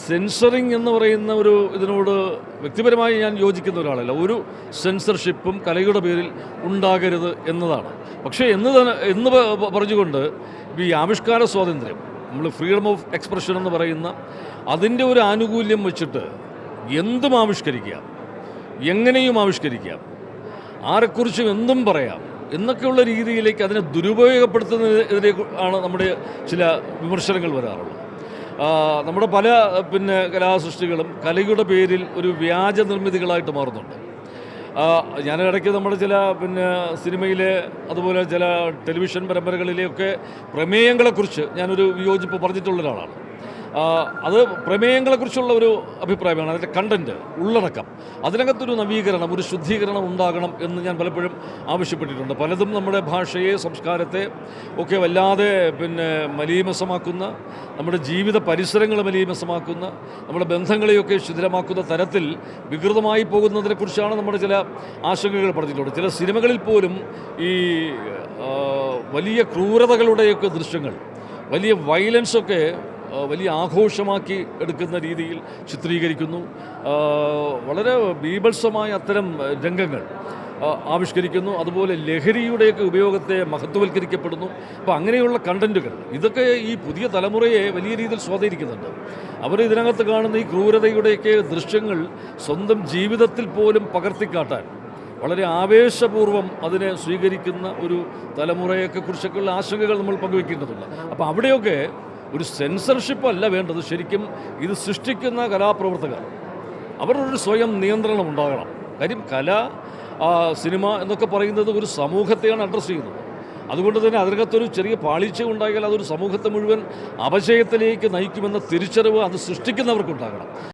Censoring എന്ന് പറയുന്ന ഒരു ഇതിനോട് വ്യക്തിപരമായി ഞാൻ യോജിക്കുന്ന ഒരാളല്ല. ഒരു സെൻസർഷിപ്പും കലയുടെ പേരിൽ ഉണ്ടാകരുത് എന്നതാണ്. പക്ഷേ എന്ന് പറഞ്ഞുകൊണ്ട് ഈ ആവിഷ്കാര സ്വാതന്ത്ര്യം, നമ്മൾ ഫ്രീഡം ഓഫ് എക്സ്പ്രഷൻ എന്ന് പറയുന്ന അതിൻ്റെ ഒരു ആനുകൂല്യം വെച്ചിട്ട് എന്തും ആവിഷ്കരിക്കാം, എങ്ങനെയും ആവിഷ്കരിക്കാം, ആരെക്കുറിച്ചും എന്തും പറയാം എന്നൊക്കെയുള്ള രീതിയിലേക്ക് അതിനെ ദുരുപയോഗപ്പെടുത്തുന്നതിനെതിരെ ആണ് നമ്മുടെ ചില വിമർശനങ്ങൾ വരാറുള്ളത്. നമ്മുടെ പല കലാസൃഷ്ടികളും കലയുടെ പേരിൽ ഒരു വ്യാജ നിർമ്മിതികളായിട്ട് മാറുന്നുണ്ട്. ഞാനിടയ്ക്ക് നമ്മുടെ ചില സിനിമയിലെ അതുപോലെ ചില ടെലിവിഷൻ പരമ്പരകളിലെയൊക്കെ പ്രമേയങ്ങളെക്കുറിച്ച് ഞാനൊരു വിയോജിപ്പ് പറഞ്ഞിട്ടുള്ള ഒരാളാണ്. അത് പ്രമേയങ്ങളെക്കുറിച്ചുള്ള ഒരു അഭിപ്രായമാണ്. അതിൻ്റെ കണ്ടൻറ്റ്, ഉള്ളടക്കം, അതിനകത്തൊരു നവീകരണം, ഒരു ശുദ്ധീകരണം ഉണ്ടാകണം എന്ന് ഞാൻ പലപ്പോഴും ആവശ്യപ്പെട്ടിട്ടുണ്ട്. പലതും നമ്മുടെ ഭാഷയെ, സംസ്കാരത്തെ ഒക്കെ വല്ലാതെ മലീമസമാക്കുന്ന, നമ്മുടെ ജീവിത പരിസരങ്ങൾ മലീമസമാക്കുന്ന, നമ്മുടെ ബന്ധങ്ങളെയൊക്കെ ശിഥിലമാക്കുന്ന തരത്തിൽ വികൃതമായി പോകുന്നതിനെക്കുറിച്ചാണ് നമ്മുടെ ചില ആശങ്കകൾ പറഞ്ഞിട്ടുള്ളത്. ചില സിനിമകളിൽ പോലും ഈ വലിയ ക്രൂരതകളുടെയൊക്കെ ദൃശ്യങ്ങൾ, വലിയ വയലൻസൊക്കെ വലിയ ആഘോഷമാക്കി എടുക്കുന്ന രീതിയിൽ ചിത്രീകരിക്കുന്നു. വളരെ ബീഭത്സമായ അത്തരം രംഗങ്ങൾ ആവിഷ്കരിക്കുന്നു. അതുപോലെ ലഹരിയുടെയൊക്കെ ഉപയോഗത്തെ മഹത്വവൽക്കരിക്കപ്പെടുന്നു. അപ്പോൾ അങ്ങനെയുള്ള കണ്ടൻറ്റുകൾ, ഇതൊക്കെ ഈ പുതിയ തലമുറയെ വലിയ രീതിയിൽ സ്വാധീനിക്കുന്നുണ്ട്. അവർ ഇതിനകത്ത് കാണുന്ന ഈ ക്രൂരതയുടെയൊക്കെ ദൃശ്യങ്ങൾ സ്വന്തം ജീവിതത്തിൽ പോലും പകർത്തിക്കാട്ടാൻ വളരെ ആവേശപൂർവ്വം അതിനെ സ്വീകരിക്കുന്ന ഒരു തലമുറയൊക്കെ കുറിച്ചൊക്കെയുള്ള ആശങ്കകൾ നമ്മൾ പങ്കുവയ്ക്കേണ്ടതുണ്ട്. അപ്പോൾ അവിടെയൊക്കെ ഒരു സെൻസർഷിപ്പ് അല്ല വേണ്ടത്. ശരിക്കും ഇത് സൃഷ്ടിക്കുന്ന കലാപ്രവർത്തകർ, അവരൊരു സ്വയം നിയന്ത്രണം ഉണ്ടാകണം. കാര്യം കല, സിനിമ എന്നൊക്കെ പറയുന്നത് ഒരു സമൂഹത്തെയാണ് അഡ്രസ്സ് ചെയ്യുന്നത്. അതുകൊണ്ട് തന്നെ അതിനകത്തൊരു ചെറിയ പാളിച്ച ഉണ്ടായാൽ അതൊരു സമൂഹത്തെ മുഴുവൻ അപജയത്തിലേക്ക് നയിക്കുമെന്ന തിരിച്ചറിവ് അത് സൃഷ്ടിക്കുന്നവർക്കുണ്ടാകണം.